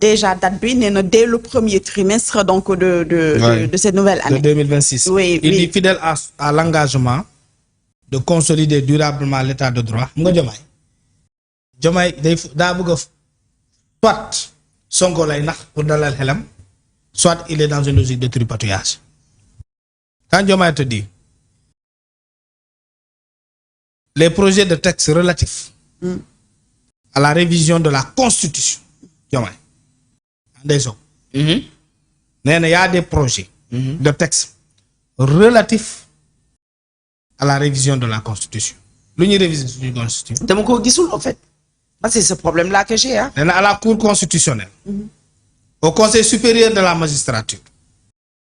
déjà date bi nee na dès le premier trimestre donc de cette nouvelle année. De 2026. Oui, Il oui. dit fidèle à l'engagement de consolider durablement l'état de droit. Nga Diomaye day daa bëgg a soit Sonko lay nax pour dalal xelam, soit il est dans une logique de tripatouillage. Quand Diomaye te dit les projets de texte relatifs à la révision de la Constitution, Diomaye nee na y a des projets de texte relatifs à la révision de la Constitution. Lu ñuy réviser suñu Constitution. dama ko gisul en fait. C'est ce problème-là que j'ai. Nee na à la Cour constitutionnelle, au Conseil supérieur de la magistrature,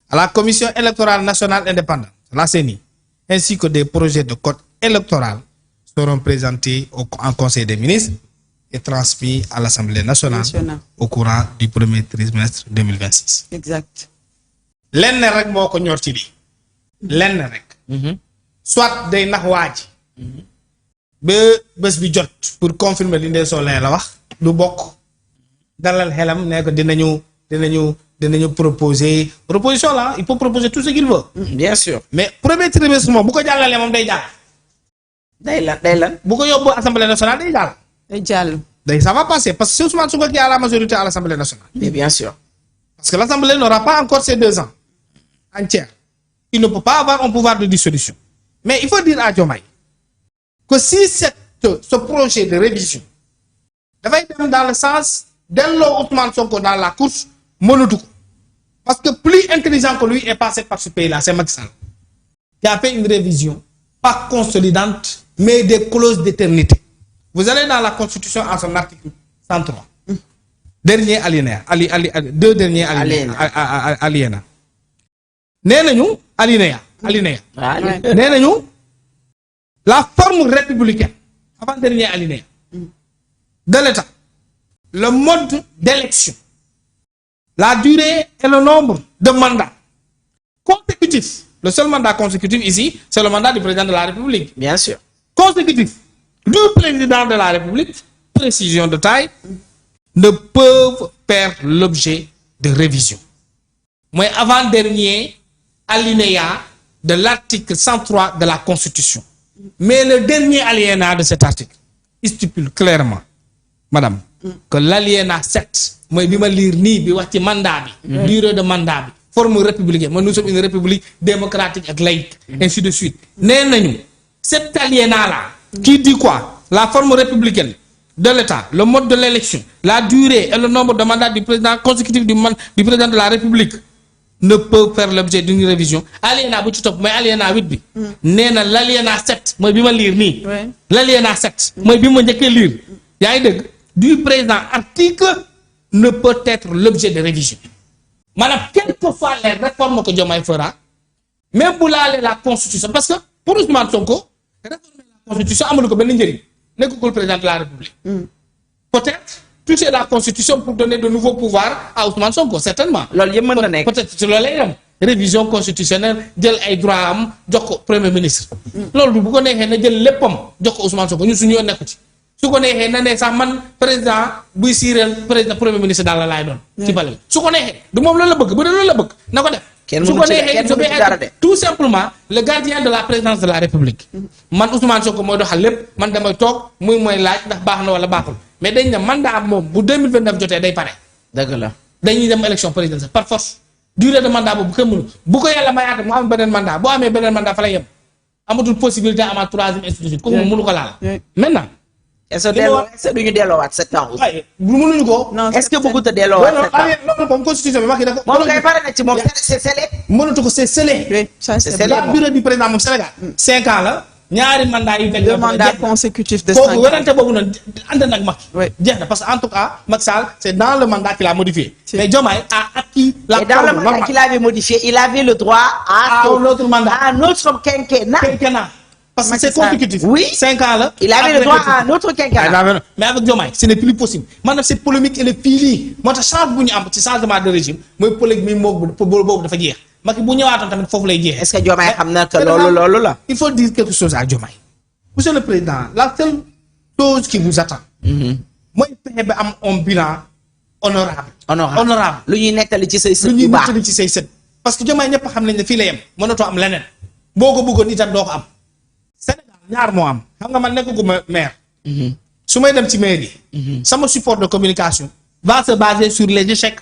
à la Commission électorale nationale indépendante, la CENI, ainsi que des projets de code électoral seront présentés en Conseil des ministres et transmis à l'Assemblée nationale au courant du premier trimestre 2026. Exact. Lenn rek moo ko ñor ci lii. Lenn rek. Soit day nax waa ji ba bés bi jot pour confirmer li Ndeye Soleil la wax du bokk dalal xelam ne ko dinañu proposer proposition là il peut proposer tout ce qu'il veut. Bien sûr. Mais premier trimestre moom bu ko jàllalee moom day jàll. day lan bu ko yóbbu Assemblée nationale day jàll. day jàll. Ça va passer parce que c'est Ousmane Sonko qui a la majorité à l'Assemblée nationale. Mais bien sûr. Parce que l'Assemblée n'aura pas encore ces 2 ans entiers. Il ne peut pas avoir un pouvoir de dissolution. Mais il faut dire à Diomaye que si ce projet de révision dafay dem dans le sens delloo Ousmane Sonko dans la course mënatu ko. Parce que plus intelligent que lui est passé par ce pays-là, c'est Macky Sall, qui a fait une révision pas consolidante, mais des clauses d'éternité. Vous allez dans la Constitution à son article 103. Dernier alinéa, deux derniers alinéa. Nee nañu alinéa. Nee nañu la forme républicaine, avant dernier alinéa, de l'État, le mode d'élection, la durée et le nombre de mandats consécutifs. Le seul mandat consécutif ici, c'est le mandat du président de la République. Bien sûr. Consécutif du président de la République, précision de taille, ne peuvent faire l'objet de révision. Moi, avant-dernier alinéa de l'article 103 de la Constitution. Mais le dernier alinéa de cet article, il stipule clairement, madame, que l'alinéa 7, moi, je vais lire ni, je vais mandat, durée de mandat, forme républicaine. Moi, nous sommes une république démocratique et laïque, ainsi de suite. Cet alinéa-là, qui dit quoi? La forme républicaine de l'État, le mode de l'élection, la durée et le nombre de mandats du président consécutif du président de la République ne peuvent faire l'objet d'une révision. Alinéa bu ci top mooy alinéa 8 bi. Nee na l'alinéa 7 mooy bi ma lire nii. L'alinéa 7 mooy bi ma njëkkee lire. Yaa ngi dégg du présent article ne peut être l'objet de révision. Maanaam quelles que soient les réformes que Diomaye fera, même bu laalee la constitution, parce que pour Ousmane Sonko réformer la constitution amul ko benn njëriñ nekkul président de la République. Peut-être toucher la constitution pour donner de nouveaux pouvoirs à Ousmane Sonko, certainement. loolu yëpp mën na nekk peut-être ci loolu lay dem révision constitutionnelle jël ay droits am jox ko premier ministre. loolu bu ko neexee na jël léppam jox ko Ousmane Sonko ñun suñu yoon nekku ci. su ko neexee na ne sax man président buy siireel président premier ministre daal la laay doon. ci bale su ko neexee du moom loolu la bëgg bu dee loolu la bëgg na ko def. su ko neexee je vais être tout simplement le gardien de la présidence de la République. man Ousmane Sonko mooy doxal lépp man damay toog muy mooy laaj ndax baax na wala baaxul mais dañ ne mandat am moom bu 2029 jotee day pare. dëgg la dañuy dem élection présidentielle par force durée de mandat boobu kenn mënu bu ko yàlla mayaate mu am beneen mandat boo amee beneen mandat fa lay yem amatul possibilité amaat troisième institution kooku moom mënu ko laal. maintenant. est-ce que duñu delloowaat 7 ans aussi. waaye mënuñu ko. non est-ce que bëggut a delloowaat 7 ans. non moom constitution bi wax dafa. moom kay pare na ci moom c'est scellé. mënatu ko c'est scellé. Oui, ça c'est scellé. la durée du président moom Sénégal. 5 ans la ñaari mandat yu teg. 2 mandats consécutifs de 5 ans. kooku werante boobu noonu ànd nag Macky. Oui. jeex na parce que en tout cas Macky Sall c'est dans le mandat qu'il a modifié. mais Diomaye a acquis la et dans le forme mandat normale. qu'il avait modifié il avait le droit à un autre mandat. à un autre quinquennat. Parce que Macky c'est Sall. consécutif. Oui. 5 ans là. Il avait le droit à un autre quinquennat. Mais avec Diomaye, ce n'est plus possible. Maintenant, cette polémique, elle est finie. Moi, je change de changement de régime. Moi, polémique, moi, dafa jeex. Macky bu ñëwaatoon tamit foofu lay jeex. est-ce que Diomaye xam na que loolu la. Il faut dire quelque chose à Diomaye. Monsieur le Président, la seule chose qui vous attend, moi, il faut am un bilan honorable lu ñuy nettali ci say sët lu ñuy yu baax nettali ci say sët parce que Diomaye ñëpp xam nañ ne fii la yem mënatoo am leneen boo ko bëggoon itam doo ko am Sénégal ñaar moo am xam nga man nekkaguma maire su may dem ci maire yi sama support de communication va se baser sur les échecs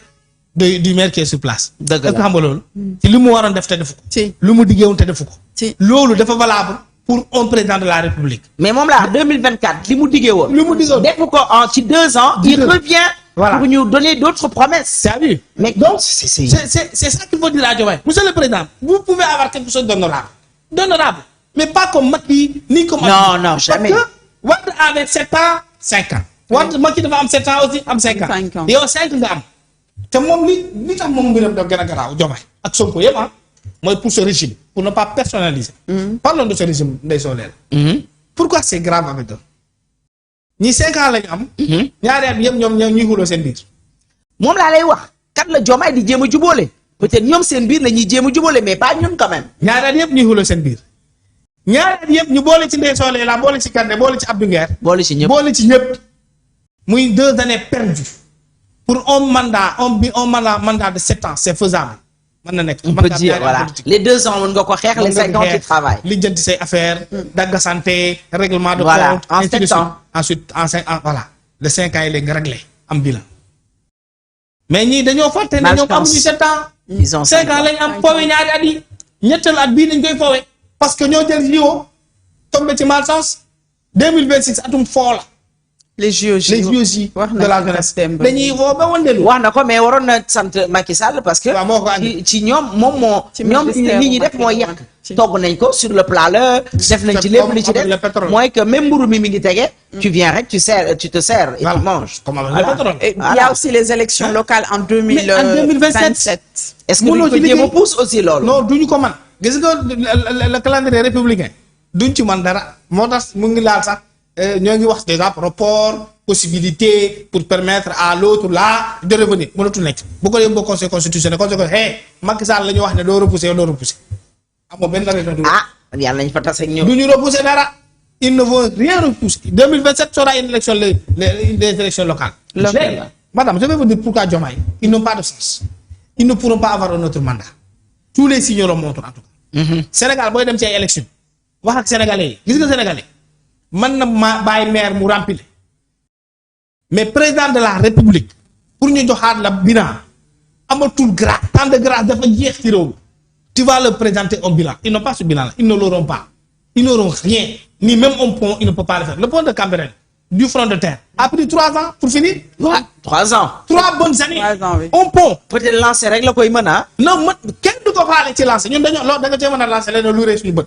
du maire qui est sur place dëgg la xam nga loolu ci li mu waroon def te defu ko ci lu mu diggeewoon te defu ko ci loolu dafa valable pour un président de la République mais moom la 2024 li mu diggee woon lu mu diggoon def ko ci 2 ans il revient pour nous donner d'autres promesses c'est à dire mais donc c'est ça qu'il faut dire à Diomaye monsieur le président vous pouvez avoir quelque chose d'honorable mais pas comme Macky ni comme non jamais parce que Wade avait 7 ans 5 ans Wade Macky dafa am 7 ans aussi am 5 ans yow 5 nga am te moom li tax moom mbiram da gën a garaaw Diomaye ak Sonko yëpp mooy pour ce régime pour ne pas personnaliser parlons de ce régime Ndeye Souleye pourquoi c'est grave avec eux ñi 5 ans lañu am ñaari at yëpp ñoom ñuy xuloo seen biir moom laa lay wax kat la Diomaye di jéem a jubóole peut-être ñoom seen biir la ñuy jéem a jubóole mais pas ñun quand même ñaari at yëpp ñuy xuloo seen biir ñaari at yëpp ñu boole ci Ndeye Souleye la boole ci Kandé boole ci Abdou Nguer boole ci ñëpp muy 2 années perdues pour un mandat de 7 ans c'est faisable mën na nekk on peut dire voilà les 2 ans mën nga ko xeex les 5 ans tu travailles lijjanti say affaires dagga santé règlement de voilà compte en 7 ans ensuite en 5 ans voilà les 5 ans yi léegi nga réglé am bilan mais ñii dañoo fàtte ne ñoom amuñu 7 ans ils ont 5 ans lañ am foowe ñaari at yi ñetteelu at bii dañ koy foowe parce que ñoo jël jiwo tombé ci malchance 2026 atum foo la les JOJ de la jeunesse dañuy woo ba wëndeelu wax na ko mais waroon na sant Macky Sall parce que ci ñoom moom moo ñoom li ñuy def mooy yàq togg nañ ko sur le plat la def nañ ci lépp li ci def mooy que même mburu mi ngi tege tu viens rek tu te sers et tu manges il y a aussi les élections locales en 2027 est-ce que duñ ko jéem a pousse aussi loolu non duñu ko man gis nga le calendrier républicain duñ ci man dara moo tax mu ngi laal sax ñoo ngi wax déjà report possibilité pour permettre à l'autre là de revenir mënatu nekk bu ko yóbboo conseil constitutionnel Macky Sall la ñu wax ne doo repousser amoo benn raison de yàlla nañ fa tase ak ñoom du ñu repousser dara ils ne vont rien repousser 2027 sera une élection des élections locales madame je vais vous dire pourquoi Diomaye ils n'ont pas de sens ils ne pourront pas avoir un autre mandat tous les signaux montrent en tout cas Sénégal booy dem ci ay élection wax ak sénégalais yi gis nga sénégalais mën na ma bàyyi maire mu remplir mais président de la république pour ñu joxaat la bilan amatul grâce temps de grâce dafa jeex ci réew mi tu vas le présenter un bilan ils n'ont pas ce bilan là ils ne l'auront pas ils n'auront rien ni même un pont ils ne peuvent pas le faire le pont de Cambérène du front de terre a pris 3 ans pour finir. 3 ans. 3 bonnes années. 3 ans oui. un pont. peut-être lancer rek la koy mën a. non man kenn du ko faale ci lancer ñun dañoo loolu da nga cee mën a lancer leneen lu rëy suñu bët.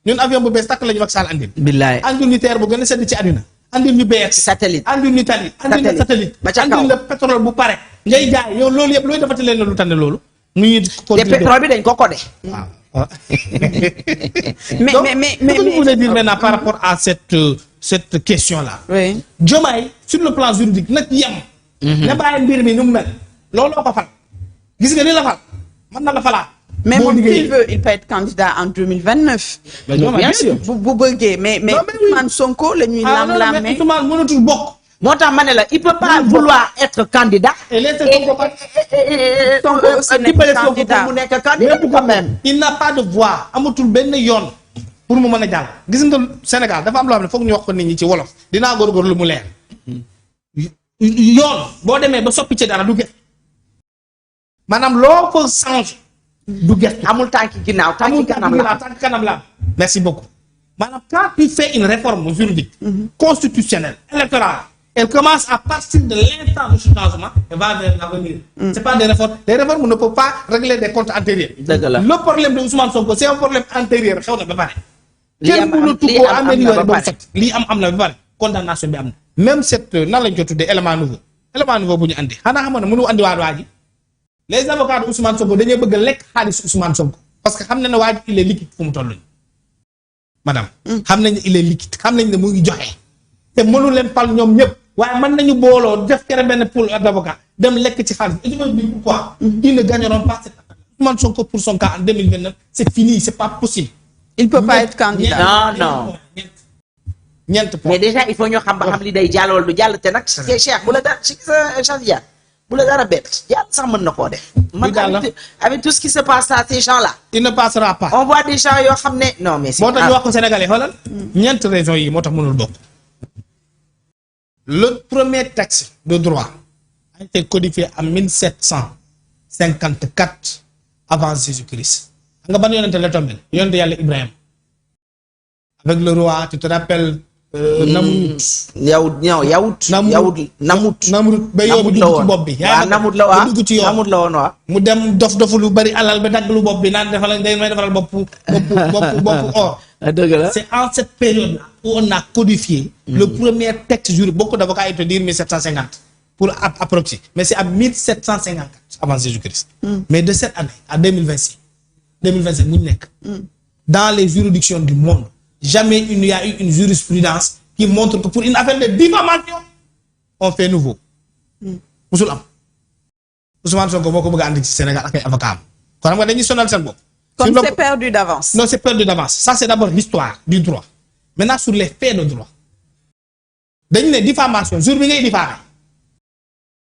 ñun avion bu bees takk la ñu Macky Sall andil. billaay andil ñu terre bu gën a sedd ci àddina. andil ñu BRT. satellite andil ñu tali. andil ñu satellite. ba ca kaw andil la pétrole bu pare. ngay jaay yow loolu yëpp looy defati leen lu tànn loolu. muy te pétrole bi dañ ko codé. waaw. mais ce que je voulais dire maintenant par rapport à cette question là. oui. Diomaye sur le plan juridique nag yem. ne bàyyi mbir mi nu mu mel. looloo ko fal. gis nga ni la fal mën na la falaat. mais moom s'il veut il peut être candidat en 2029. bien sûr bu bëggee mais Ousmane Sonko la ñuy lam-lam mais Ousmane mënatul bokk. moo tax ma ne la il peut pas vouloir être candidat. et les Sonko aussi nekk candidat mu nekk candidat quand même. il n'a pas de voix amatul benn yoon pour mu mën a jàll. gis nga Sénégal dafa am loo xam ne foog ñu wax ko nit ñi ci wolof dinaa góorgóorlu mu leer. yoon boo demee ba soppi ci dara du gëstu maanaam loo ko change du gëstu amul tànki ginnaaw tànki kanam la merci beaucoup maanaam quand tu fais une réforme juridique constitutionnelle électorale elle commence à partir de l'instant de ce changement et va vers l'avenir. C'est pas des réformes. Les réformes ne peuvent pas régler des comptes antérieurs. Le problème de Ousmane Sonko c'est un problème antérieur xew na ba pare. kenn mënatu ko améliorer ba fekk lii am na ba pare condamnation bi am na. même cette nan lañ ko tuddee élément nouveau bu ñu andi xanaa xam ne mënu andi waa ji les avocats de Ousmane Sonko dañuy bëgg a lekk xaalis Ousmane Sonko parce que xam nañ ne waa ji il est liquide fu mu toll nii madame. xam nañ ne il est liquide xam nañ ne mu ngi joxe te mënu leen fal ñoom ñëpp. waaye mën nañu booloo def kere benn pool d'avocat dem lekk ci xaalis et je me dis pourquoi ils ne gagneront pas cette affaire. Ousmane Sonko pour son cas en 2029 c'est fini c'est pas possible. il peut pas être candidat. non. ñeent mais déjà il faut ñu xam ba xam li day jàll wala du jàll te nag. Cheikh bu la daal ci sa Chadia bu la dara bett yàlla sax mën na koo def. avec tout ce qui se passe à ces gens là. il ne passera pas. on voit des gens yoo xam ne non mais. moo tax ñu wax ko Sénégalais xoolal. ñeent raisons yi moo tax mënul bokk. le premier texte de droit a été codifié en 1754 avant Jésus-Christ. xam nga ban yonente la tombé yonente yàlla Ibrahima. avec le roi tu te rappelles. Namut. Namut ba yow bi dugg ci bopp bi. waaw Namut la waaw dugg ci yow Namut la woon waaw. mu dem dof lu bari alal ba dagg lu bopp bi naan defal day may defaral bopp or. dëgg la c'est en cette période-là où on a codifié. le premier texte juridique. Beaucoup d'avocats te dire 1750 pour approximer, mais c'est à 1754 avant Jésus-Christ. Mais de cette année à 2025 mu nekk. Dans les juridictions du monde. Jamais il n'y a eu une jurisprudence qui montre que pour une affaire de diffamation, on fait nouveau. Musul am. Ousmane Sonko moo ko bëgg a andi ci Sénégal ak ay avocat am. Kon xam nga dañuy sonal seen bopp. Comme c'est perdu d'avance. Non, c'est perdu d'avance. Ça, c'est d'abord l'histoire du droit. Maintenant, sur les faits de droit. dañu ne diffamation jour bi ngay diffamé.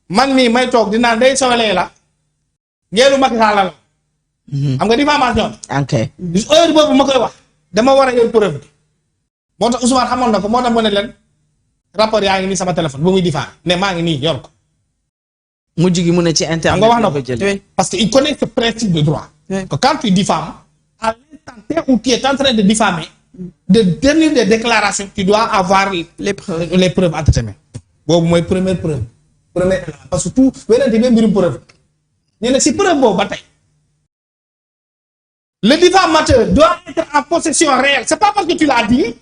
Man mii may toog di naan day sowalee la. Ngeelu Macky Sall la. Xam nga diffamation. ok. heure boobu ma koy wax. dama war a yor preuve bi moo tax Ousmane xamoon na ko moo tax mu ne leen rapport yaa ngi nii sama téléphone ba muy diffamé ne maa ngi nii yor ko. mujj gi mu ne ci internet. nga wax na ko parce que il connaît ce principe de droit. que quand tu diffames à l'instant où tu es en train de diffamer de tenir des déclarations tu dois avoir les preuves entre tes mains. boobu mooy première preuve parce que tout weneen ti même mbirum preuve ñu ne si preuve boobu ba tey. Le diffamateur doit être en possession réelle. C'est pas parce que tu l'as dit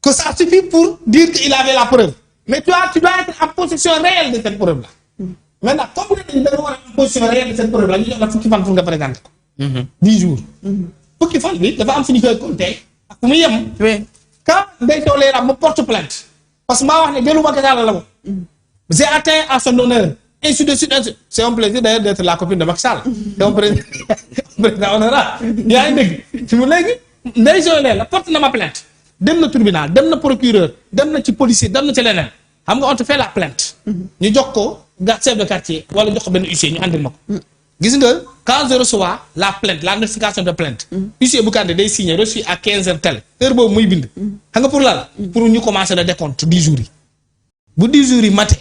que ça suffit pour dire qu'il avait la preuve. Mais tu dois être en possession réelle de cette preuve-là. Maintenant, comme tu es en possession réelle de cette preuve-là, il y a fukki fan pour nga présenter ko. 10 jours. Fukki fan bi dafa am fi ñu koy compter ak mu yem. Quand Ndeye Sow Leila me porte plainte parce que maa wax ne Guelou Macky Sall la moom. J'ai atteint à son honneur. Ainsi de suite. C'est un plaisir d'ailleurs d'être la copine de Macky Sall. C'est un président honorable. yaa ngi dégg fi mu léegi Ndeye Sow Leila porte na ma plainte dem na tribunal dem na procureur dem na ci policier dem na ci leneen xam nga on te fait la plainte. ñu jox ko chef de quartier wala jox ko benn huissier ñu andil ma ko. gis nga quand je reçois la plainte la notification de plainte. huissier bu kàdde day signé reçu à 15h tel heure boobu muy bind. xam nga pour lan pour ñu commencer le décompte 10 jours yi bu 10 jours yi maté.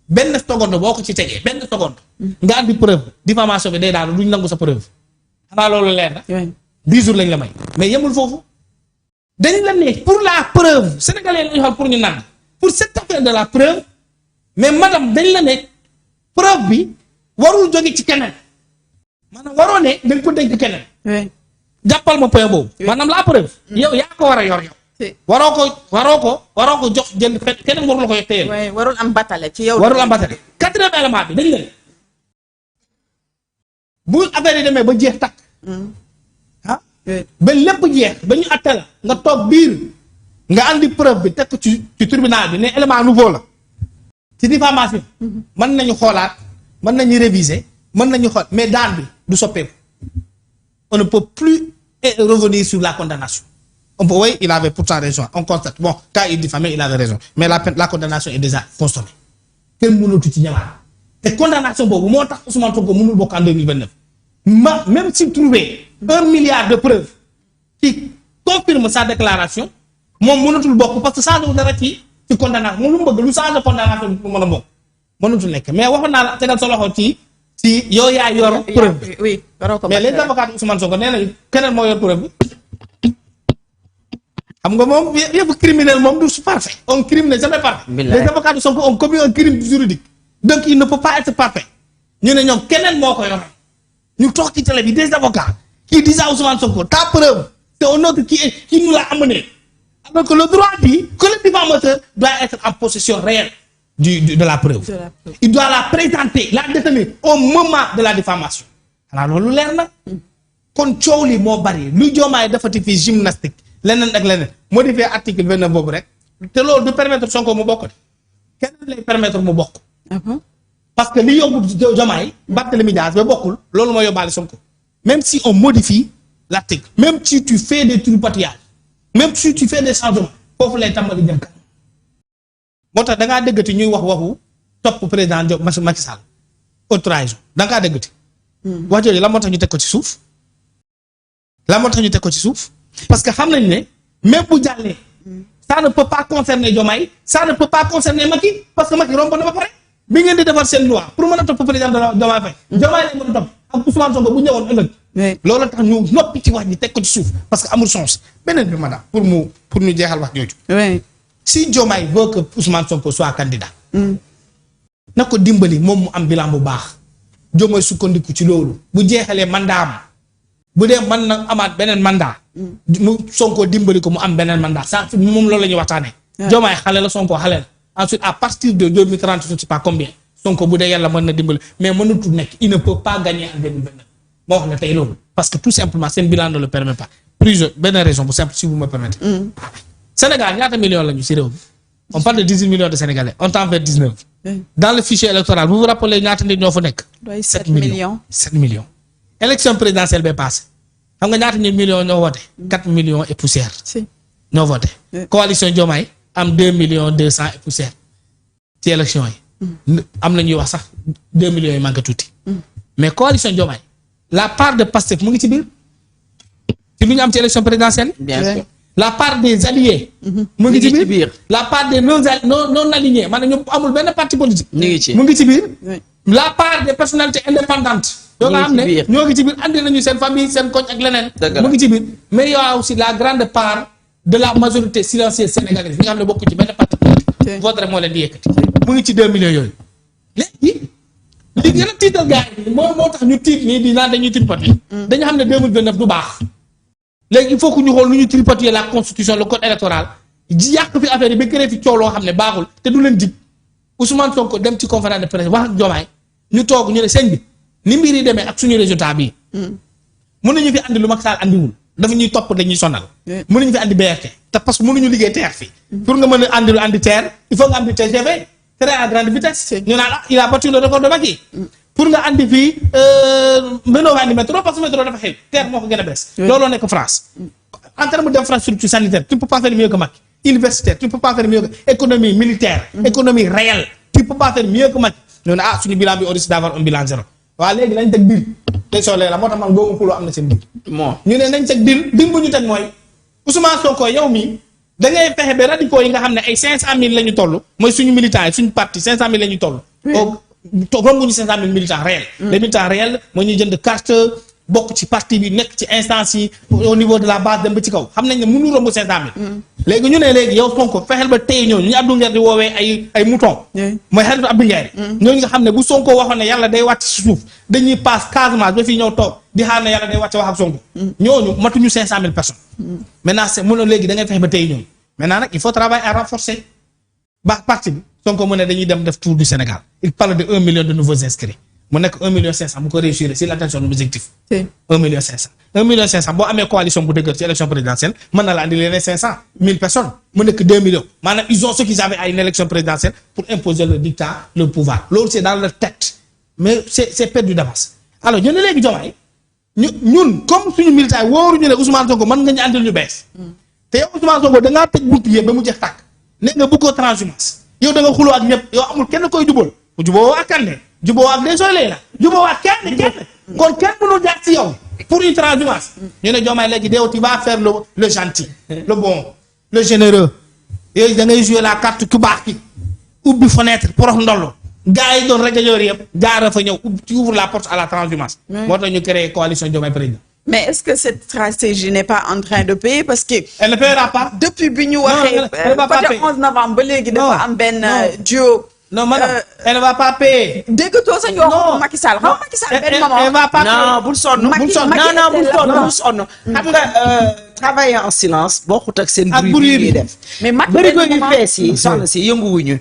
benn seconde boo ko ci tegee benn seconde. nga andi preuve diffamation bi day daal duñ nangu sa preuve. xanaa loolu leer na. 10 jours lañ la may. mais yemul foofu. dañ la ne pour la preuve sénégalais lañu xam pour ñu nang pour cette affaire de la preuve mais madame dañ la ne preuve bi warul jóge ci keneen. maanaam waroo ne dañ ko dénk keneen. jàppal ma point boobu. maanaam la preuve. yow yaa ko war a yor yow. waroo ko jox jënd keneen warul la ko yog téyel. warul am batale ci yow. warul am batale 4e élément bi dañ leen bu affaire yi demee ba jeex takk. ba lépp jeex ba ñu atte la nga toog biir nga andi preuve bi teg ci tribunal bi ne élément nouveau la ci diffamation. mën nañu xoolaat mën nañu réviser mën nañu xool mais daan bi du soppeeku. on ne peut plus revenir sur la condamnation. Oui, il avait pourtant raison. On constate. Bon, quand il diffamait, il avait raison. Mais la condamnation est déjà consommée. Quel mënatu ci ñëwaat. te condamnation boobu moo tax Ousmane Sonko mënul bokk en 2029. Même s'il trouvait 1 milliard de preuves qui confirment sa déclaration moom mënatul bokk parce que changé wu dara ci condamnation moom lu mu bëgg lu changé condamnation bi pour mën a bokk mënatul nekk mais waxoon naa la tegal sa loxo ci yow yaa yor preuve bi. oui mais les avocats Ousmane Sonko nee nañu keneen moo yor preuve bi. xam nga moom yëpp criminel moom du parfait. Un crime n'est jamais parfait. Les avocats de Sonko ont commis un crime juridique. Donc il ne peut pas être parfait. ñu ne ñoom keneen moo ko yor. ñu toog ci télé bi des avocats qui disent à Ousmane Sonko ta preuve c'est un autre qui nous l'a amené. Alors que le droit dit que le diffamateur doit être en possession réelle de la preuve. Il doit la présenter, la détenir au moment de la diffamation. Alors loolu leer na. kon coow li moo bari lu Diomaye defati fi gymnastique. leneen ak leneen modifier article 29 boobu rek te loolu du permettre Sonko mu bokk de kenn lay permettre mu bokk. parce que li yóbbu Diomaye Barthélémy Dias ba bokkul loolu moo yóbbaale Sonko même si on modifie l'article même si tu fais des tripatouillages même si tu fais des changements foofu lay tàmbali jëm kanam moo tax da ngaa déggati ñuy waxu topp président Macky Sall haute trahison da nga kaa déggati. wax jooju la moo tax ñu teg ko ci suuf. la moo tax ñu teg ko ci suuf parce que xam nañ ne même bu jàllee. ça ne peut pas concerner Diomaye ça ne peut pas concerner Macky parce que Macky romb na ba pare bi ngeen di defar seen loi pour mën a topp président de la Diomaye Faye. Diomaye lañ mën a topp ak Ousmane Sonko bu ñëwoon ëllëg. loolu tax ñu noppi ci wax ji teg ko ci suuf parce que amul sens beneen bi madame pour ñu jeexal wax jooju. si Diomaye veut que Ousmane Sonko soit candidat. na ko dimbali moom mu am bilan bu baax. Diomaye sukkandiku ci loolu bu jeexalee mandat am bu dee mën na amaat beneen mandat. mu Sonko dimbali ko mu am beneen mandat ça moom loolu la ñuy waxtaanee. Diomaye xale la Sonko xale la ensuite à partir de 2030 je ne sais pas combien Sonko bu dee yàlla mën na dimbali mais mënatul nekk il ne peut pas gagner en 2029 moo wax la tey loolu parce que tout simplement seen bilan ne le permet pas plusieurs benn raison bu simple si vous me permettez. Sénégal ñaata millions la ñu si réew mi on parle de 18 millions de Sénégalais on tend vers 19. dans le fichier électoral vous vous rappelez ñaata nit ñoo fa nekk. 7 millions 7 millions. élection présidentielle ba passé xam nga ñaata nit millions ñoo voté. 4 millions et poussière. ñoo voté. coalition Diomaye am 2 millions 200 et poussière ci élection yi. am na ñuy wax sax 2 millions yi manqué tuuti. mais coalition Diomaye la part de Pastef mu ngi ci biir ci lu ñu am ci élection présidentielle. bien sûr. la part des alliés. mu ngi ci biir la part des non alignés maanaam ñu amul benn parti politique. mu ngi ci biir. la part des personnalités indépendantes. yoo nga xam ne ñoo ngi ci biir andi nañu seen famille seen koñ ak leneen. mu ngi ci biir mais y a aussi la grande part de la majorité silencieuse sénégalaise ñi nga xam ne bokku ci benn parti politique. vote rek moo leen di yëkkati. mu ngi ci 2 millions yooyu. léegi li gën a tiital gars yi moo tax ñu tiit nii di naan dañuy tripatouiller. dañu xam ne 2029 du baax. léegi il faut que ñu xool nu ñu tripatouiller la constitution le code électoral ji yàq fi affaire yi ba créé fi coow loo xam ne baaxul te du leen jig Ousmane Sonko dem ci conférence de presse wax ak Diomaye ñu toog ñu ne sëñ bi ni mbir yi demee ak suñu résultat bii. mën nañu fi andi lu Macky Sall andiwul dafa ñuy topp dañuy sonal. mën nañu fi andi BRT te parce que mënuñu liggéey TER fii. pour nga mën a andi TER il faut nga andi TGV train à grande vitesse. ñu naan il a battu le record de Macky. pour nga andi fii mënoo andi métro parce que métro dafa xew TER moo ko gën a bees. looloo nekk France. en termes d'infrastructure sanitaire tu peux pas faire mieux que Macky. universitaire tu peux pas faire mieux que économie militaire. économie réelle tu peux pas faire mieux que Macky. ñu ne suñu bilan bi on risque d'avoir un bilan zéro. waaw léegi nañ teg dil te soo la moo tax man boobu xuloo am na seen biir. ñu ne nañ teg dil bu ñu teg mooy Ousmane Sonko yow mii da ngay fexe ba radicaux yi nga xam ne ay 500000 la ñu toll mooy suñu militants yi suñu parti 500000 la ñu toll. rombuñu 500000 militants réels. les militants réels mooy ñuy jënd carte bokk ci parti bi nekk ci instance yi au niveau de la base dem ba ci kaw xam nañ ne mënu romb 500000. léegi ñu ne léegi yow Sonko fexeel ba tey ñooñu ñu Abdou Nguer di woowee ay mouton. mooy xaritu Abdou Nguer. ñooñu nga xam ne bu Sonko waxoon ne yàlla day wàcc si suuf dañuy paas Casamance ba fii ñëw toog di xaar ne yàlla day wàcc wax ak Sonko. ñooñu matuñu 500000 personnes. maintenant c'est mënoo léegi da ngay fexe ba tey ñooñu maintenant nag il faut travailler à renforcer ba parti bi Sonko mu ne dañuy dem def tour du Sénégal il parle de 1 million de nouveaux inscrits mu nekk 1 million 500 bu ko réussir s'il atteint son objectif. 1 million 500 1 million 500 boo amee coalition bu dëgër ci élection présidentielle mën na la andi leneen 500 000 personnes mu nekk 2 millions maanaam ils ont ce qu'ils avaient à une élection présidentielle pour imposer le dictat le pouvoir loolu c'est dans leur tête mais c'est perdu d'avance alors ñu ne léegi Diomaye ñun comme suñu militaire wóoruñu ne Ousmane Sonko mën nga ñu andil ñu bees te yow Ousmane Sonko da ngaa tëj buntu yëpp ba mu jeex tàkk ne nga bëggoo transhumance yow da nga xuloo ak ñëpp yow amul kenn koy jubóol bu jubóo ak Kandé jubóo ak désolé la jubóo ak kenn kon kenn mënul jaar ci yow pour une transhumance ñu ne Diomaye léegi deew tu vas faire le gentil le bon le généreux yooyu da ngay jouer la carte ku baax ki ubbi fenêtre porox ndollo gars yi doon rajo yëpp jaara fa ñëw tu ouvres la porte à la transhumance moo tax ñu créé coalition Diomaye président. Mais est-ce que cette stratégie n'est pas en train de payer parce que. Elle ne paiera pas. Depuis bi ñu waxee. peut-être 11 novembre ba léegi dafa am benn duo. Non madame, elle ne va pas payer. déggatoo sax ñu wax Macky Sall xam nga Macky Sall benn moment. Elle va pas payer. non bul sonn bul sonn xam nga travailler en silence bokkut ak seen bruit yi def. mais Macky bëri ko yu fees yi soxna si yënguwuñu